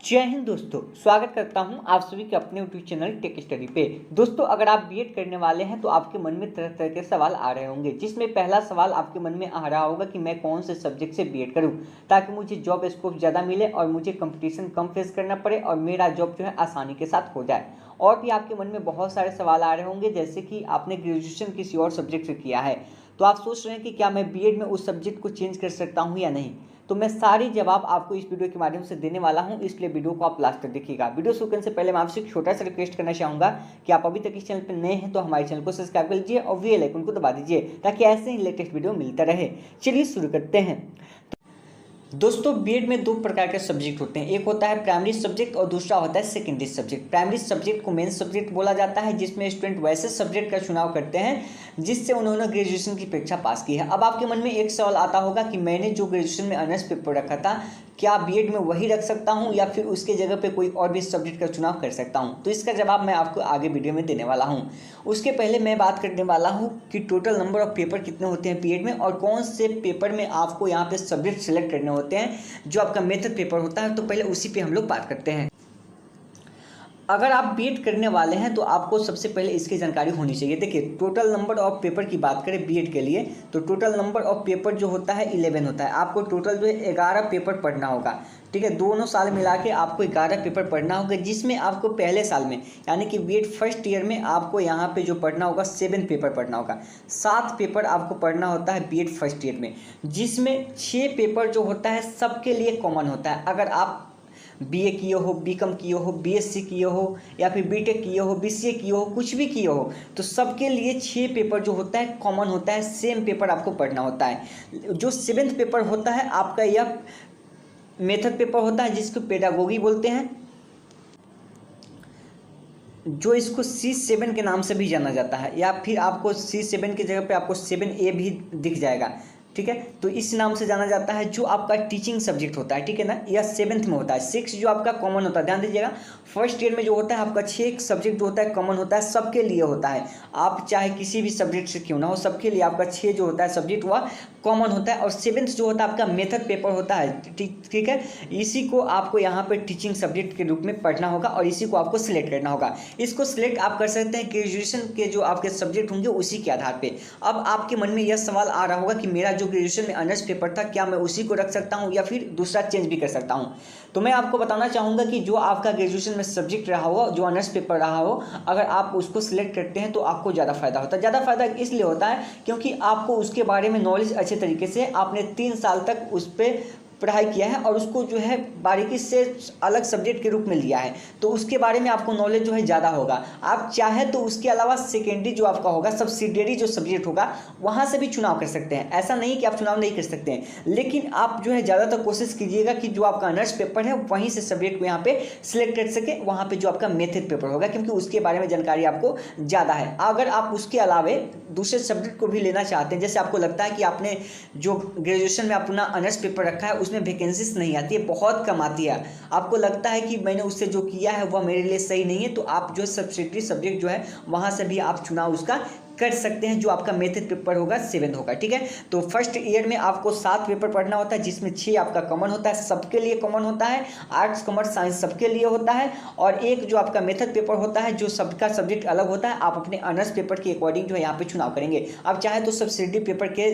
जय हिंद दोस्तों, स्वागत करता हूं आप सभी के अपने यूट्यूब चैनल टेक स्टडी पे। दोस्तों, अगर आप बीएड करने वाले हैं तो आपके मन में तरह तरह के सवाल आ रहे होंगे, जिसमें पहला सवाल आपके मन में आ रहा होगा कि मैं कौन से सब्जेक्ट से बीएड करूं ताकि मुझे जॉब स्कोप ज़्यादा मिले और मुझे कंपटीशन कम फेस करना पड़े और मेरा जॉब जो है आसानी के साथ हो जाए। और भी आपके मन में बहुत सारे सवाल आ रहे होंगे, जैसे कि आपने ग्रेजुएशन किसी और सब्जेक्ट से किया है तो आप सोच रहे हैं कि क्या मैं बीएड में उस सब्जेक्ट को चेंज कर सकता हूँ या नहीं। तो मैं सारी जवाब आपको इस वीडियो के माध्यम से देने वाला हूं, इसलिए वीडियो को आप लास्ट तक देखिएगा। वीडियो शुरू करने से पहले मैं आपसे एक छोटा सा रिक्वेस्ट करना चाहूंगा कि आप अभी तक इस चैनल पर नए हैं तो हमारे चैनल को सब्सक्राइब कर लीजिए और बेल आइकन को दबा दीजिए ताकि ऐसे ही लेटेस्ट वीडियो मिलता रहे। चलिए शुरू करते हैं। दोस्तों, बीएड में दो प्रकार के सब्जेक्ट होते हैं, एक होता है प्राइमरी सब्जेक्ट और दूसरा होता है सेकेंडरी सब्जेक्ट। प्राइमरी सब्जेक्ट को मेन सब्जेक्ट बोला जाता है, जिसमें स्टूडेंट वैसे सब्जेक्ट का चुनाव करते हैं जिससे उन्होंने ग्रेजुएशन की परीक्षा पास की है। अब आपके मन में एक सवाल आता होगा कि मैंने जो ग्रेजुएशन में ऑनर्स पेपर रखा था क्या बीएड में वही रख सकता हूं या फिर उसके जगह पे कोई और भी सब्जेक्ट का चुनाव कर सकता हूं। तो इसका जवाब मैं आपको आगे वीडियो में देने वाला हूं। उसके पहले मैं बात करने वाला हूं कि टोटल नंबर ऑफ पेपर कितने होते हैं बीएड में और कौन से पेपर में आपको यहाँ पे सब्जेक्ट सेलेक्ट करने होते हैं, जो आपका मेथड पेपर होता है। तो पहले उसी पे हम लोग बात करते हैं। अगर आप बीएड करने वाले हैं तो आपको सबसे पहले इसकी जानकारी होनी चाहिए। देखिए, टोटल नंबर ऑफ पेपर की बात करें बीएड के लिए तो टोटल नंबर ऑफ पेपर जो होता है 11 होता है। आपको टोटल जो है 11 पेपर पढ़ना होगा, ठीक है। दोनों साल मिला के आपको 11 पेपर पढ़ना होगा, जिसमें आपको पहले साल में यानी कि बीएड फर्स्ट ईयर में आपको यहाँ पे जो पढ़ना होगा 7 पेपर पढ़ना होगा। 7 पेपर आपको पढ़ना होता है बीएड फर्स्ट ईयर में, जिसमें 6 पेपर जो होता है सबके लिए कॉमन होता है। अगर आप बीए किए हो, बीकॉम किए हो, बीएससी किए हो या फिर बीटेक किए हो, बीसीए किए हो, कुछ भी किए हो, तो सबके लिए 6 पेपर जो होता है कॉमन होता है, सेम पेपर आपको पढ़ना होता है। जो 7th पेपर होता है आपका यह मेथड पेपर होता है, जिसको पेडागोगी बोलते हैं, जो इसको C7 के नाम से भी जाना जाता है, या फिर आपको C7 की जगह पे आपको 7A भी दिख जाएगा, ठीक है। तो इस नाम से जाना जाता है, जो आपका टीचिंग सब्जेक्ट होता है, ठीक है ना। यह 7th में होता है। 6 जो आपका कॉमन होता है, ध्यान दीजिएगा, फर्स्ट ईयर में जो होता है आपका 6 सब्जेक्ट जो होता है कॉमन होता है, सबके लिए होता है। आप चाहे किसी भी सब्जेक्ट से क्यों ना हो, सबके लिए आपका 6 जो होता है सब्जेक्ट वह कॉमन होता है। और 7th जो होता है आपका मेथड पेपर होता है, ठीक है। इसी को आपको यहाँ पे टीचिंग सब्जेक्ट के रूप में पढ़ना होगा और इसी को आपको सिलेक्ट करना होगा। इसको सिलेक्ट आप कर सकते हैं ग्रेजुएशन के जो आपके सब्जेक्ट होंगे उसी के आधार पे। अब आपके मन में यह सवाल आ रहा होगा कि मेरा जो ग्रेजुएशन में ऑनर्स पेपर था क्या मैं उसी को रख सकता हूं या फिर दूसरा चेंज भी कर सकता हूं। तो मैं आपको बताना चाहूंगा कि जो आपका ग्रेजुएशन में सब्जेक्ट रहा हो, जो ऑनर्स पेपर रहा हो, अगर आप उसको सिलेक्ट करते हैं तो आपको ज़्यादा फायदा होता है। ज़्यादा फायदा इसलिए होता है क्योंकि आपको उसके बारे में नॉलेज अच्छे तरीके से, आपने 3 साल तक उस पर पढ़ाई किया है और उसको जो है बारीकी से अलग सब्जेक्ट के रूप में लिया है, तो उसके बारे में आपको नॉलेज जो है ज़्यादा होगा। आप चाहे तो उसके अलावा सेकेंडरी जो आपका होगा, सब्सिडियरी जो सब्जेक्ट होगा, वहाँ से भी चुनाव कर सकते हैं। ऐसा नहीं कि आप चुनाव नहीं कर सकते हैं, लेकिन आप जो है ज़्यादातर कोशिश कीजिएगा कि जो आपका ऑनर्स पेपर है वहीं से सब्जेक्ट को यहाँ पे सिलेक्ट कर सके, वहाँ पर जो आपका मेथड पेपर होगा, क्योंकि उसके बारे में जानकारी आपको ज़्यादा है। अगर आप उसके अलावे दूसरे सब्जेक्ट को भी लेना चाहते हैं, जैसे आपको लगता है कि आपने जो ग्रेजुएशन में अपना ऑनर्स पेपर रखा है उसमें वैकेंसीज नहीं आती है, बहुत कम आती है, आपको लगता है कि मैंने उससे जो किया है वह मेरे लिए सही नहीं है, तो आप जो सब्सिडियरी सब्जेक्ट जो है वहां से भी आप चुनाव उसका कर सकते हैं, जो आपका मेथड पेपर होगा 7 होगा, ठीक है। तो फर्स्ट ईयर में आपको 7 पेपर पढ़ना होता है, जिसमें 6 आपका कॉमन होता है, सबके लिए कॉमन होता है, आर्ट्स कॉमर्स साइंस सबके लिए होता है, और एक जो आपका मेथड पेपर होता है जो सबका सब्जेक्ट अलग होता है। आप अपने ऑनर्स पेपर के अकॉर्डिंग जो है यहाँ पे चुनाव करेंगे। आप चाहे तो सब्सिडी पेपर के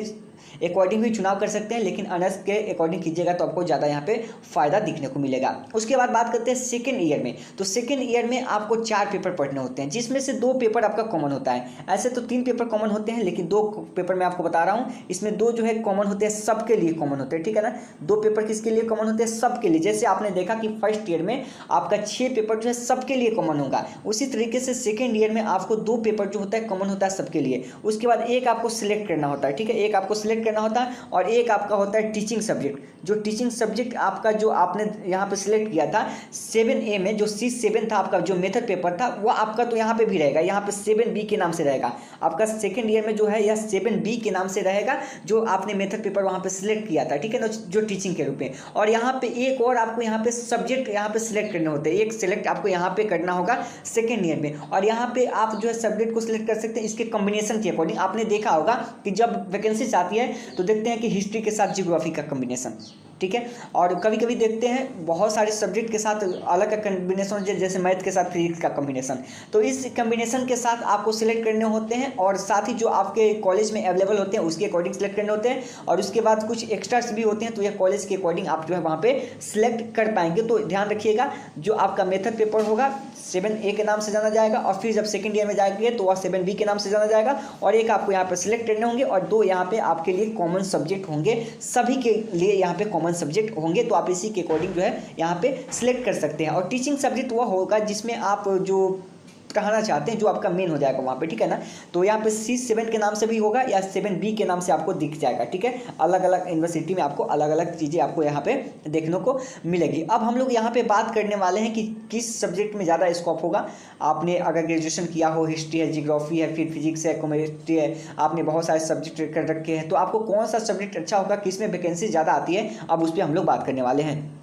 अकॉर्डिंग भी चुनाव कर सकते हैं, लेकिन ऑनर्स के अकॉर्डिंग कीजिएगा तो आपको ज़्यादा यहाँ पे फायदा दिखने को मिलेगा। उसके बाद बात करते हैं सेकेंड ईयर में। तो सेकेंड ईयर में आपको 4 पेपर पढ़ने होते हैं, जिसमें से 2 पेपर आपका कॉमन होता है। ऐसे तो 3 पेपर कॉमन होते हैं, लेकिन 2 पेपर मैं आपको बता रहा हूँ, इसमें 2 जो है कॉमन होते हैं, सबके लिए कॉमन होते हैं, ठीक है ना। 2 पेपर किसके लिए कॉमन होते हैं? सबके लिए। जैसे आपने देखा कि फर्स्ट ईयर में आपका 6 पेपर जो है सबके लिए कॉमन होगा, उसी तरीके से सेकेंड ईयर में आपको 2 पेपर जो होता है कॉमन होता है सबके लिए। उसके बाद एक आपको सिलेक्ट करना होता है, ठीक है, एक आपको सिलेक्ट करना होता है, और एक आपका होता है टीचिंग सब्जेक्ट। जो टीचिंग सब्जेक्ट आपका जो आपने यहाँ पे सिलेक्ट किया था 7A में, जो C7 था आपका जो मेथड पेपर था, वो आपका तो यहाँ पे भी रहेगा, यहाँ पे 7B के नाम से रहेगा। आपका सेकेंड ईयर में जो है यह 7B के नाम से रहेगा, जो आपने मेथड पेपर वहाँ पे सिलेक्ट किया था, ठीक है ना, जो टीचिंग के रूप में। और यहाँ पे एक और आपको यहाँ पे सब्जेक्ट यहाँ पे सिलेक्ट करने होते हैं, एक सिलेक्ट आपको यहाँ पे करना होगा सेकेंड ईयर में, और यहाँ पे आप जो है सब्जेक्ट को सिलेक्ट कर सकते हैं इसके कॉम्बिनेशन के अकॉर्डिंग। आपने देखा होगा कि जब वैकेंसी आती है तो देखते हैं कि हिस्ट्री के साथ जियोग्राफी का कॉम्बिनेशन, ठीक है। और कभी कभी देखते हैं बहुत सारे सब्जेक्ट के साथ अलग का कम्बिनेशन, जैसे मैथ के साथ फिजिक्स का कम्बिनेशन, तो इस कम्बिनेशन के साथ आपको सिलेक्ट करने होते हैं और साथ ही जो आपके कॉलेज में अवेलेबल होते हैं उसके अकॉर्डिंग सिलेक्ट करने होते हैं, और उसके बाद कुछ एक्स्ट्रास भी होते हैं, तो यह कॉलेज के अकॉर्डिंग आप जो है वहाँ पे सिलेक्ट कर पाएंगे। तो ध्यान रखिएगा, जो आपका मेथड पेपर होगा 7A के नाम से जाना जाएगा, और फिर जब सेकंड ईयर में जाएंगे तो वह 7B के नाम से जाना जाएगा, और एक आपको यहाँ पर सिलेक्ट करने होंगे और 2 यहाँ पे आपके लिए कॉमन सब्जेक्ट होंगे, सभी के लिए यहाँ पे कॉमन सब्जेक्ट होंगे, तो आप इसी के अकॉर्डिंग जो है यहाँ पे सिलेक्ट कर सकते हैं। और टीचिंग सब्जेक्ट वह होगा जिसमें आप जो पढ़ाना चाहते हैं, जो आपका मेन हो जाएगा वहाँ पे, ठीक है ना। तो यहाँ पे C7 के नाम से भी होगा या 7B के नाम से आपको दिख जाएगा, ठीक है। अलग अलग यूनिवर्सिटी में आपको अलग अलग चीज़ें आपको यहाँ पे देखने को मिलेगी। अब हम लोग यहाँ पे बात करने वाले हैं कि किस सब्जेक्ट में ज़्यादा स्कोप होगा। आपने अगर ग्रेजुएशन किया हो, हिस्ट्री है, जियोग्राफी है, फिर फिजिक्स है, केमिस्ट्री है, आपने बहुत सारे सब्जेक्ट कर रखे हैं, तो आपको कौन सा सब्जेक्ट अच्छा होगा, किस में वैकेंसी ज़्यादा आती है, अब उस पर हम लोग बात करने वाले हैं।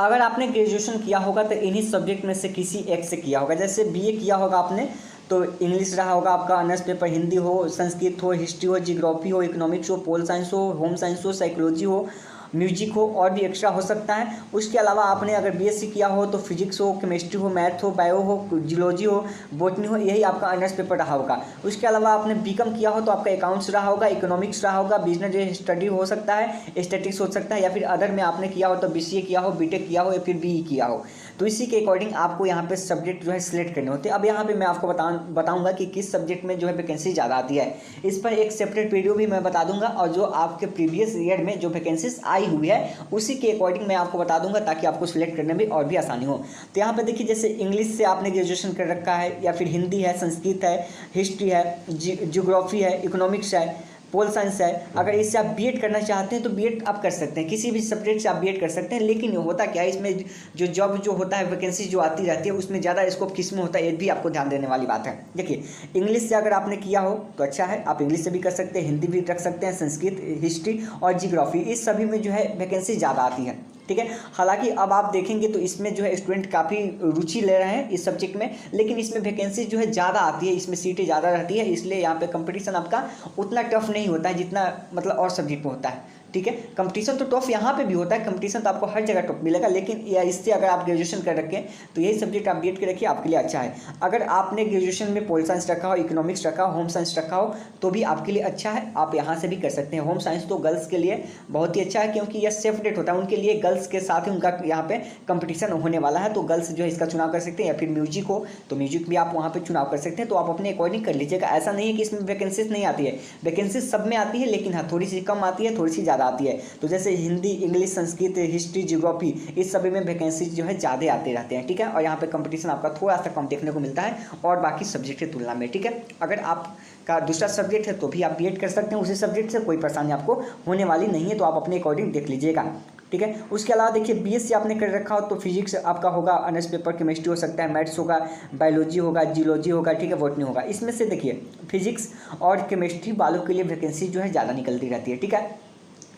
अगर आपने ग्रेजुएशन किया होगा तो इन्हीं सब्जेक्ट में से किसी एक से किया होगा। जैसे बीए किया होगा आपने तो इंग्लिश रहा होगा आपका ऑनर्स पेपर, हिंदी हो, संस्कृत हो, हिस्ट्री हो, जियोग्राफी हो, इकोनॉमिक्स हो, पोल साइंस हो, होम साइंस हो, साइकोलॉजी हो, म्यूजिक हो, और भी एक्स्ट्रा हो सकता है। उसके अलावा आपने अगर बीएससी किया हो तो फिजिक्स हो, केमिस्ट्री हो, मैथ हो, बायो हो, जियोलॉजी हो, बॉटनी हो, यही आपका ऑनर्स पेपर रहा होगा। उसके अलावा आपने बीकॉम किया हो तो आपका अकाउंट्स रहा होगा, इकोनॉमिक्स रहा होगा, बिजनेस स्टडी हो सकता है, स्टैटिक्स हो सकता है, या फिर अदर में आपने किया हो तो बीसीए किया हो, बीटेक किया हो, या फिर बीई किया हो। तो इसी के अकॉर्डिंग आपको यहाँ पे सब्जेक्ट जो है सिलेक्ट करने होते हैं। अब यहाँ पे मैं आपको बताऊंगा कि किस सब्जेक्ट में जो है वैकेंसी ज़्यादा आती है। इस पर एक सेपरेट वीडियो भी मैं बता दूंगा, और जो आपके प्रीवियस ईयर में जो वैकेंसीज आई हुई है उसी के अकॉर्डिंग मैं आपको बता दूंगा, ताकि आपको सिलेक्ट करने में और भी आसानी हो। तो यहाँ पे देखिए, जैसे इंग्लिश से आपने ग्रेजुएशन कर रखा है, या फिर हिंदी है, संस्कृत है, हिस्ट्री है, जियोग्राफी है, इकोनॉमिक्स है, पोल साइंस है, अगर इससे आप बीएड करना चाहते हैं तो बीएड आप कर सकते हैं, किसी भी सब्जेक्ट से आप बीएड कर सकते हैं। लेकिन होता क्या है, इसमें जो जॉब जो होता है, वैकेंसी जो आती रहती है, उसमें ज़्यादा स्कोप किस में होता है, ये भी आपको ध्यान देने वाली बात है। देखिए, इंग्लिश से अगर आपने किया हो तो अच्छा है, आप इंग्लिश से भी कर सकते हैं, हिंदी भी रख सकते हैं, संस्कृत, हिस्ट्री और जियोग्राफी, इस सभी में जो है वैकेंसी ज़्यादा आती है, ठीक है। हालांकि अब आप देखेंगे तो इसमें जो है स्टूडेंट काफ़ी रुचि ले रहे हैं इस सब्जेक्ट में, लेकिन इसमें वैकेंसी जो है ज़्यादा आती है, इसमें सीटें ज़्यादा रहती है, इसलिए यहाँ पे कंपटीशन आपका उतना टफ नहीं होता है जितना मतलब और सब्जेक्ट में होता है, ठीक है। कंपटीशन तो टफ यहाँ पे भी होता है, कंपटीशन तो आपको हर जगह टफ मिलेगा, लेकिन इससे अगर आप ग्रेजुएशन कर रखें तो यही सब्जेक्ट आप बीएड के रखिए, आपके लिए अच्छा है। अगर आपने ग्रेजुएशन में पोल साइंस रखा हो, इकोनॉमिक्स रखा हो, होम साइंस रखा हो, तो भी आपके लिए अच्छा है, आप यहाँ से भी कर सकते हैं। होम साइंस तो गर्ल्स के लिए बहुत ही अच्छा है, क्योंकि यह सेपरेट होता है उनके लिए, गर्ल्स के साथ ही उनका यहाँ पे कंपटीशन होने वाला है, तो गर्ल्स जो है इसका चुनाव कर सकते हैं। या फिर म्यूजिक हो तो म्यूजिक भी आप वहाँ पे चुनाव कर सकते हैं, तो आप अपने अकॉर्डिंग कर लीजिएगा। ऐसा नहीं है कि इसमें वैकेंसीज नहीं आती है, वैकेंसीज सब में आती है, लेकिन हाँ थोड़ी सी कम आती है, थोड़ी सी ज़्यादा आती है। तो जैसे Hindi, English, Sanskrit, history, geography, इस सभी में वैकेंसी जो है ज़्यादा आते रहते हैं, ठीक है। और यहाँ पे कंपटीशन आपका थोड़ा सा कम देखने को मिलता है और बाकी सब्जेक्ट की तुलना में, ठीक है। अगर आपका दूसरा सब्जेक्ट है तो भी आप बीएड कर सकते हैं उसी सब्जेक्ट से, कोई परेशानी आपको होने वाली नहीं है, तो आप अपने अकॉर्डिंग देख लीजिएगा, ठीक है। उसके अलावा देखिए, बीएससी आपने कर रखा हो तो फिजिक्स आपका होगा, ऑनर्स पेपर केमिस्ट्री हो सकता है, मैथ्स होगा, बायोलॉजी होगा, जियोलॉजी होगा, ठीक है, बॉटनी होगा। इसमें से देखिए फिजिक्स और केमिस्ट्री वालों के लिए वैकेंसी जो है ज़्यादा निकलती रहती है, ठीक है।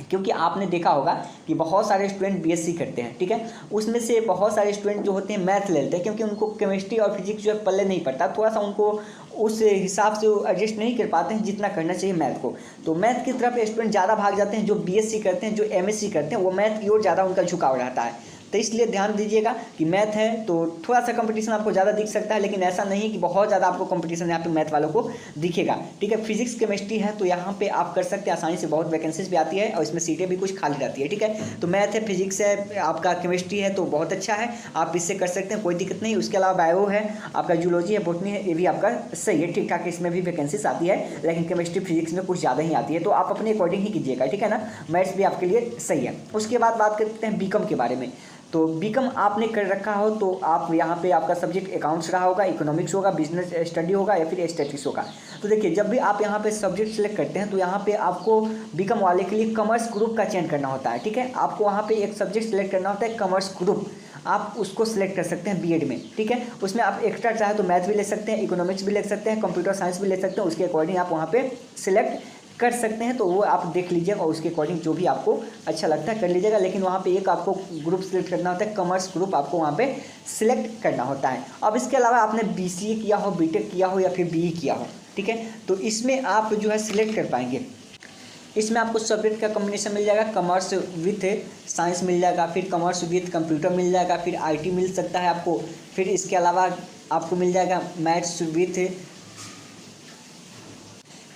क्योंकि आपने देखा होगा कि बहुत सारे स्टूडेंट बीएससी करते हैं, ठीक है, उसमें से बहुत सारे स्टूडेंट जो होते हैं मैथ ले लेते हैं, क्योंकि उनको केमिस्ट्री और फिजिक्स जो है पल्ले नहीं पड़ता, थोड़ा सा उनको उस हिसाब से एडजस्ट नहीं कर पाते हैं जितना करना चाहिए मैथ को। तो मैथ की तरफ स्टूडेंट ज़्यादा भाग जाते हैं, जो बीएससी करते हैं, जो एमएससी करते हैं, वो मैथ की ओर ज़्यादा उनका झुकाव रहता है। तो इसलिए ध्यान दीजिएगा कि मैथ है तो थोड़ा सा कंपटीशन आपको ज़्यादा दिख सकता है, लेकिन ऐसा नहीं कि बहुत ज़्यादा आपको कंपटीशन यहाँ पे मैथ वालों को दिखेगा, ठीक है। फिजिक्स केमिस्ट्री है तो यहाँ पे आप कर सकते हैं आसानी से, बहुत वैकेंसीज भी आती है और इसमें सीटें भी कुछ खाली रहती है, ठीक है। तो मैथ है, फिजिक्स है, आपका केमिस्ट्री है तो बहुत अच्छा है, आप इससे कर सकते हैं, कोई दिक्कत नहीं। उसके अलावा बायो है, आपका जूलॉजी है, बॉटनी है, ये भी आपका सही है, ठीक ठाक, इसमें भी वैकेंसीज आती है, लेकिन केमिस्ट्री फिजिक्स में कुछ ज़्यादा ही आती है, तो आप अपने अकॉर्डिंग ही कीजिएगा, ठीक है ना। मैथ्स भी आपके लिए सही है। उसके बाद बात करते हैं बीकॉम के बारे में। तो बीकॉम आपने कर रखा हो तो आप यहाँ पे आपका सब्जेक्ट अकाउंट्स रहा होगा, इकोनॉमिक्स होगा, बिजनेस स्टडी होगा, या फिर स्टैटिस्टिक्स होगा। तो देखिए, जब भी आप यहाँ पे सब्जेक्ट सेलेक्ट करते हैं तो यहाँ पे आपको बीकॉम वाले के लिए कॉमर्स ग्रुप का चयन करना होता है, ठीक है। आपको वहाँ पे एक सब्जेक्ट सेलेक्ट करना होता है कॉमर्स ग्रुप, आप उसको सिलेक्ट कर सकते हैं बीएड में, ठीक है। उसमें आप एक्स्ट्रा चाहे तो मैथ भी ले सकते हैं, इकोनॉमिक्स भी ले सकते हैं, कंप्यूटर साइंस भी ले सकते हैं, उसके अकॉर्डिंग आप वहाँ पे सिलेक्ट कर सकते हैं। तो वो आप देख लीजिएगा और उसके अकॉर्डिंग जो भी आपको अच्छा लगता है कर लीजिएगा, लेकिन वहाँ पे एक आपको ग्रुप सिलेक्ट करना होता है, कॉमर्स ग्रुप आपको वहाँ पे सिलेक्ट करना होता है। अब इसके अलावा आपने बीसीए किया हो, बीटेक किया हो, या फिर बीई किया हो, ठीक है, तो इसमें आप जो है सिलेक्ट कर पाएंगे। इसमें आपको सब्जेक्ट का कॉम्बिनेशन मिल जाएगा, कॉमर्स विथ साइंस मिल जाएगा, फिर कॉमर्स विथ कंप्यूटर मिल जाएगा, फिर आईटी मिल सकता है आपको, फिर इसके अलावा आपको मिल जाएगा मैथ्स विथ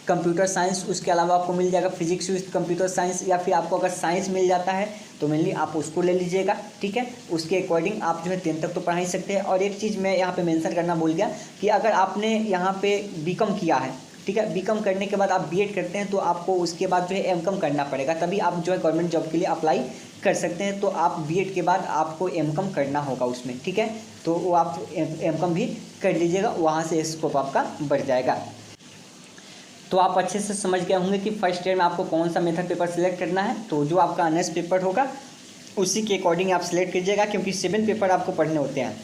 कंप्यूटर साइंस, उसके अलावा आपको मिल जाएगा फिजिक्स विथ कंप्यूटर साइंस, या फिर आपको अगर साइंस मिल जाता है तो मेनली आप उसको ले लीजिएगा, ठीक है। उसके अकॉर्डिंग आप जो है 10 तक तो पढ़ा ही सकते हैं। और एक चीज़ मैं यहाँ पे मेंशन करना भूल गया कि अगर आपने यहाँ पे बीकॉम किया है, ठीक है, बीकॉम करने के बाद आप बीएड करते हैं तो आपको उसके बाद जो है एमकॉम करना पड़ेगा, तभी आप जो है गवर्नमेंट जॉब के लिए अप्लाई कर सकते हैं। तो आप बीएड के बाद आपको एमकॉम करना होगा उसमें, ठीक है, तो वो आप एमकॉम भी कर लीजिएगा, वहाँ से स्कोप आपका बढ़ जाएगा। तो आप अच्छे से समझ गए होंगे कि फर्स्ट ईयर में आपको कौन सा मेथड पेपर सिलेक्ट करना है। तो जो आपका ऑनर्स पेपर होगा उसी के अकॉर्डिंग आप सिलेक्ट कीजिएगा, क्योंकि 7 पेपर आपको पढ़ने होते हैं।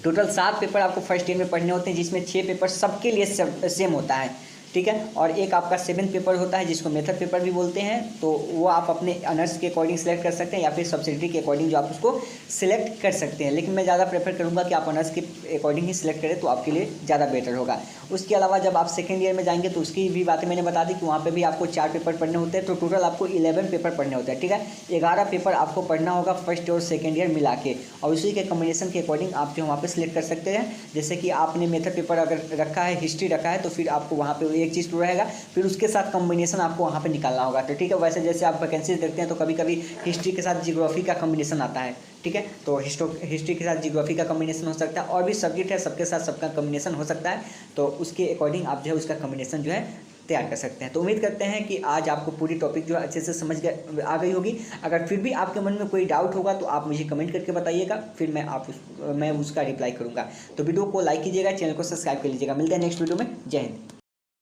टोटल 7 पेपर आपको फर्स्ट ईयर में पढ़ने होते हैं, जिसमें 6 पेपर सबके लिए सेम होता है, ठीक है। और एक आपका 7 पेपर होता है जिसको मेथड पेपर भी बोलते हैं, तो वो आप अपने ऑनर्स के अकॉर्डिंग सेलेक्ट कर सकते हैं, या फिर सब्सिडी के अकॉर्डिंग जो आप उसको सिलेक्ट कर सकते हैं। लेकिन मैं ज़्यादा प्रेफर करूँगा कि आप ऑनर्स के अकॉर्डिंग ही सिलेक्ट करें, तो आपके लिए ज़्यादा बेटर होगा। उसके अलावा जब आप सेकेंड ईयर में जाएंगे तो उसकी भी बातें मैंने बता दी कि वहाँ पे भी आपको 4 पेपर पढ़ने होते हैं, तो टोटल आपको 11 पेपर पढ़ने होते हैं, ठीक है। 11 पेपर आपको पढ़ना होगा फर्स्ट और सेकेंड ईयर मिला के, और उसी के कॉम्बिनेशन के अकॉर्डिंग आप जो वहाँ पे सिलेक्ट कर सकते हैं। जैसे कि आपने मेथड पेपर अगर रखा है, हिस्ट्री रखा है, तो फिर आपको वहाँ पर एक चीज़ तो रहेगा, फिर उसके साथ कॉम्बिनेशन आपको वहाँ पे निकालना होगा, तो ठीक है। वैसे जैसे आप वैकेंसीज देखते हैं तो कभी कभी हिस्ट्री के साथ जियोग्राफी का कॉम्बिनेशन आता है, ठीक है, तो हिस्ट्री के साथ जियोग्राफी का कॉम्बिनेशन हो सकता है, और भी सब्जेक्ट है सबके साथ सबका कॉम्बिनेशन हो सकता है, तो उसके अकॉर्डिंग आप जो है उसका कॉम्बिनेशन जो है तैयार कर सकते हैं। तो उम्मीद करते हैं कि आज आपको पूरी टॉपिक जो है अच्छे से समझ आ गई होगी। अगर फिर भी आपके मन में कोई डाउट होगा तो आप मुझे कमेंट करके बताइएगा, फिर मैं उसका रिप्लाई करूँगा। तो वीडियो को लाइक कीजिएगा, चैनल को सब्सक्राइब कर लीजिएगा। मिलते हैं नेक्स्ट वीडियो में। जय हिंद।